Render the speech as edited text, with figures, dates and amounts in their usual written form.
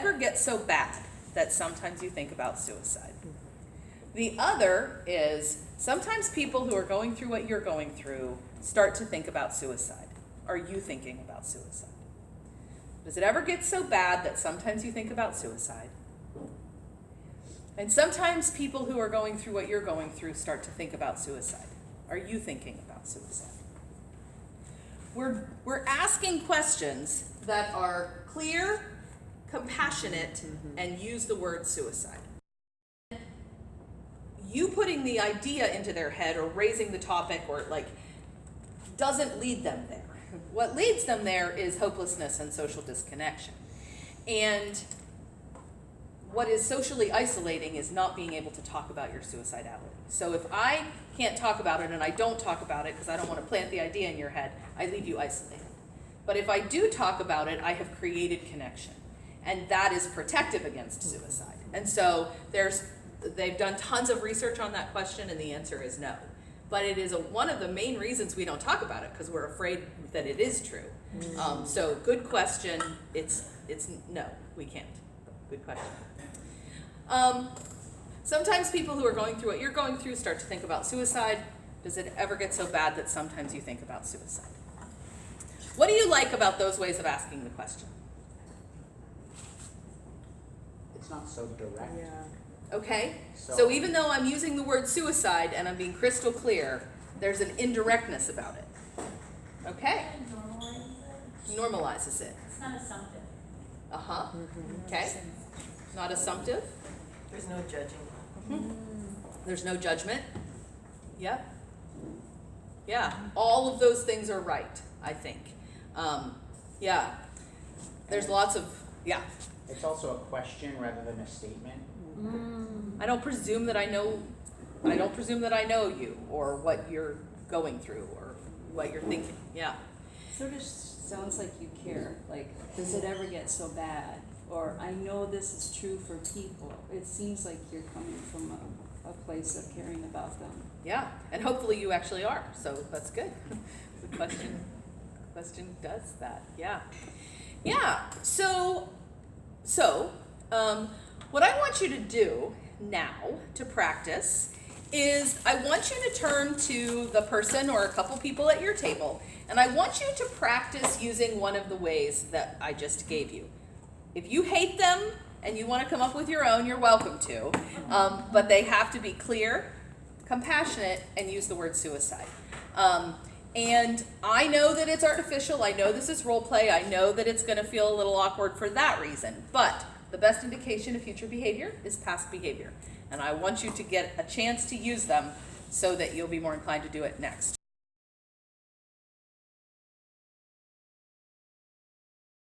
ever get so bad that sometimes you think about suicide? The other is sometimes people who are going through what you're going through start to think about suicide. Are you thinking about suicide? Does it ever get so bad that sometimes you think about suicide? And sometimes people who are going through what you're going through start to think about suicide. Are you thinking about suicide? We're asking questions that are clear, compassionate, and use the word suicide. You putting the idea into their head or raising the topic or doesn't lead them there. What leads them there is hopelessness and social disconnection. And what is socially isolating is not being able to talk about your suicidality. So if I can't talk about it and I don't talk about it because I don't want to plant the idea in your head, I leave you isolated. But if I do talk about it, I have created connection. And that is protective against suicide. And so they've done tons of research on that question, and the answer is no. But it is one of the main reasons we don't talk about it, because we're afraid that it is true. So good question. It's no, we can't. Good question. Sometimes people who are going through what you're going through start to think about suicide. Does it ever get so bad that sometimes you think about suicide? What do you like about those ways of asking the question? It's not so direct. Yeah. Okay, so even though I'm using the word suicide and I'm being crystal clear, there's an indirectness about it. Okay? Normalizes it. It's not assumptive. Uh-huh. Okay. Not assumptive. There's no judging. There's no judgment. Yep. Yeah, all of those things are right, I think. Yeah. There's lots of, yeah. It's also a question rather than a statement. I don't presume that I know you or what you're going through or what you're thinking. Yeah. Sort of sounds like you care. Like, does it ever get so bad? Or I know this is true for people. It seems like you're coming from a place of caring about them. Yeah, and hopefully you actually are. So that's good. The question does that. Yeah. Yeah. So what I want you to do now to practice is I want you to turn to the person or a couple people at your table, and I want you to practice using one of the ways that I just gave you. If you hate them and you want to come up with your own, you're welcome to, but they have to be clear, compassionate, and use the word suicide. And I know that it's artificial. I know this is role play. I know that it's going to feel a little awkward for that reason, but the best indication of future behavior is past behavior. And I want you to get a chance to use them so that you'll be more inclined to do it next.